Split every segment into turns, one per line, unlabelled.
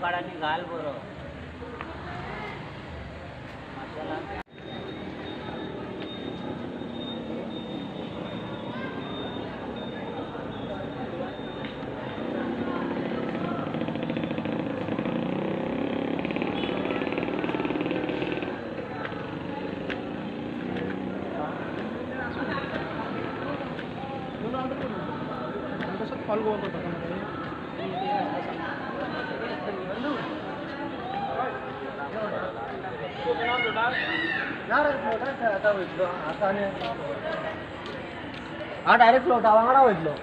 काढानी घाल बरं direct float वांगडा वयतलो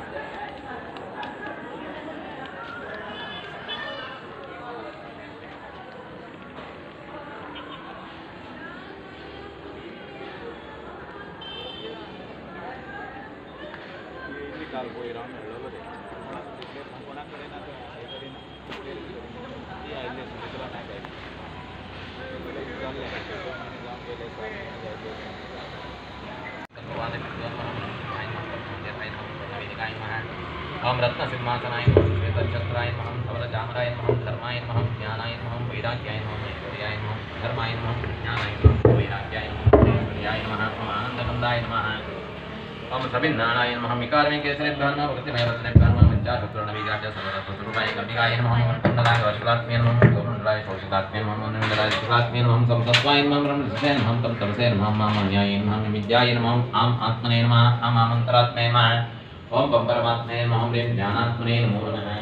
ओम रत्न सिंहासनाय नमः श्वेतच्छत्राय नमः धवलचामराय नमः धर्माय नमः ज्ञानाय नमः वैराग्याय नमः ऐश्वर्याय नमः धर्माय नमः ज्ञानाय नमः वैराग्याय नमः ऐश्वर्याय नमः ओम आनंदनंदाय नमः ओम सविन्नाणाय नमः विकारमे केसरेभ्यः नमः भक्तिमय रत्नेभ्यः नमः विद्याशत्रुण विराज्य सर्वतत्वरूपाय कविगाय नमः वरकुण्डलाय वरकुलात्म्ये नमः गौरकुण्डलाय कौशिकात्म्ये नमः वनकुण्डलाय शुक्लात्म्ये नमः संसत्वाय नमः ब्रह्मसत्त्वे नमः तम तमसे नमः मामन्याय नमः विद्याय नमः आम आत्मने नमः आम आमंतरात्मे नमः ओम परमात्मे नमः ह्रीं ज्ञानात्मने नमो नमः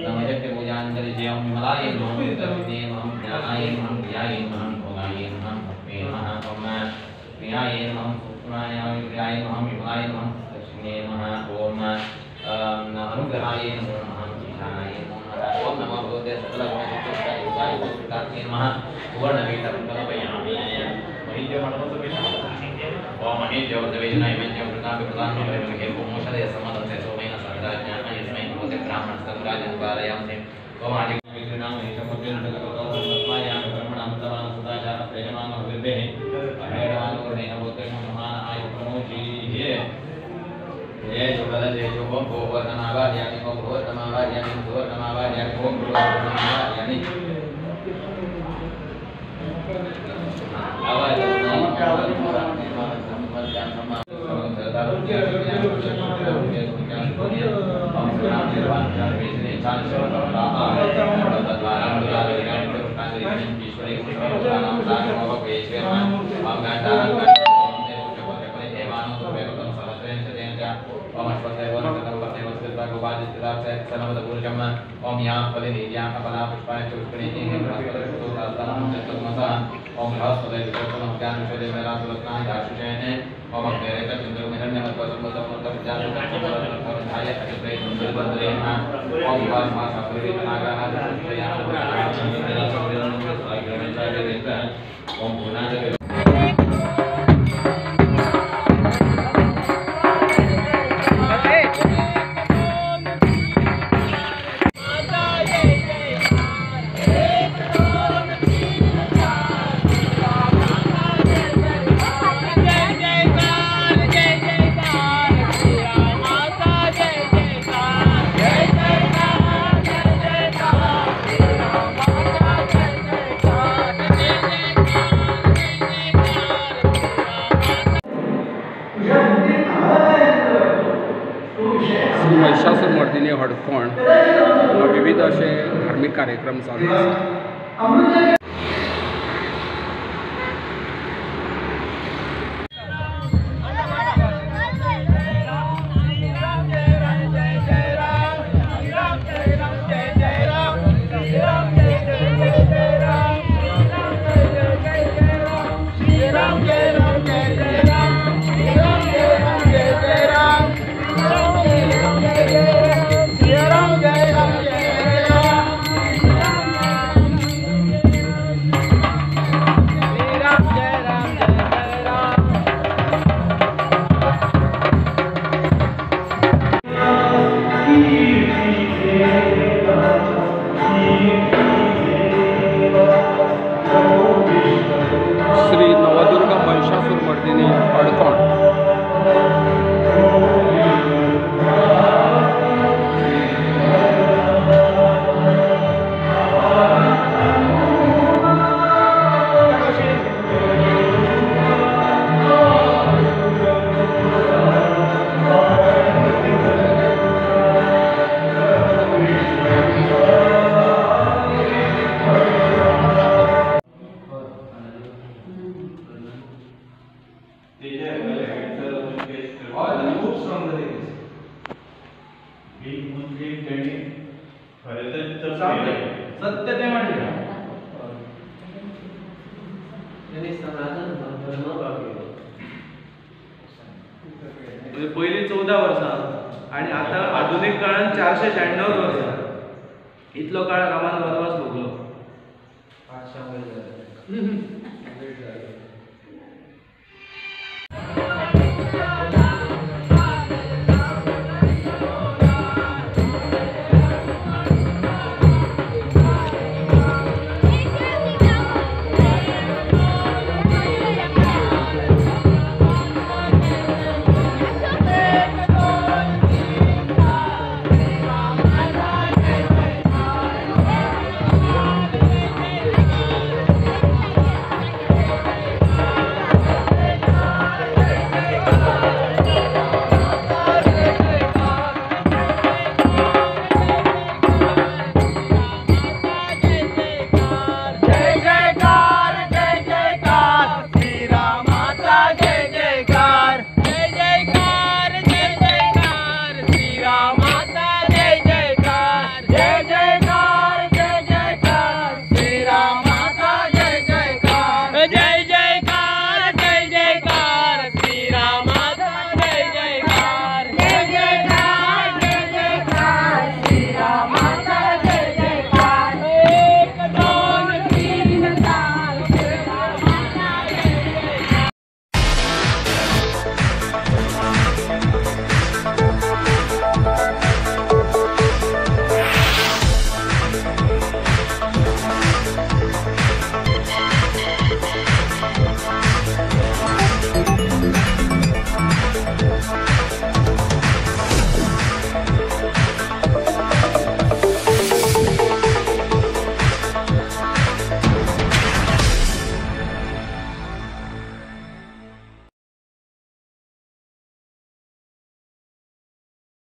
नमः पूजांजलि जय ओम विमलाय नमः तस्मै नमः ज्ञानाय नमः ज्ञाय नमः भोगाय नमः भक्ते नमः ओम प्रियाय नमः सुखमाय प्रियाय नमः विमलाय नमः तस्मै नमः ओम अनुग्रहाय नमः ईशानाय नमः ओम नमो भगवते सकलगुणसंयुक्ताय योगाय तस्मै नमः सुवर्णपीठमण्डलपयामि महीज्य ओम महीज्यवर्धवेजनाय महीज्य प्रताप प्रदान नमः मोक्षदे समदते सोमेन सर्वराज्ञान यस्मै नमोते ब्राह्मण संराजन वारयामते ओम आदि विग्रहनाम निशमोद्यन तत्त्वयाम ब्रह्मणाम तमाम सदाचार प्रेमाम विर्भे अहेडवान गुणेन बोधेन महान आयु प्रमोची ये जोगल जय जो ओम भोवर्धनावार्यानि ओम भोवर्धनावार्यानि भोवर्धनावार्यानि ओम भोवर्धनावार्यानि ओम यहाँ फले नीलिया अपना पुष्पाय चुष्कणी ओम हस्पदे विक्रम ज्ञान विषय मेरा सुलक्षणा दाशुषेण ओम अग्नेरे का चंद्र मिहन्य मत संबंध मतलब ज्ञान सुलक्षणा धाय अग्रे सुंदर बंदरे ओम वास मास अग्रे नागा सुषया ओम गुणाद
महिषासुरमर्दिनी हडफोण विविध असे धार्मिक कार्यक्रम चालू आसात.
खूप स्ट्रॉंग झाले सत्य ते म्हणले म्हणजे पहिली 14 वर्सां आणि आता आधुनिक काळात 496 वर्सां इतलो काळ रामान वनवास भोगलो 500 वर्सां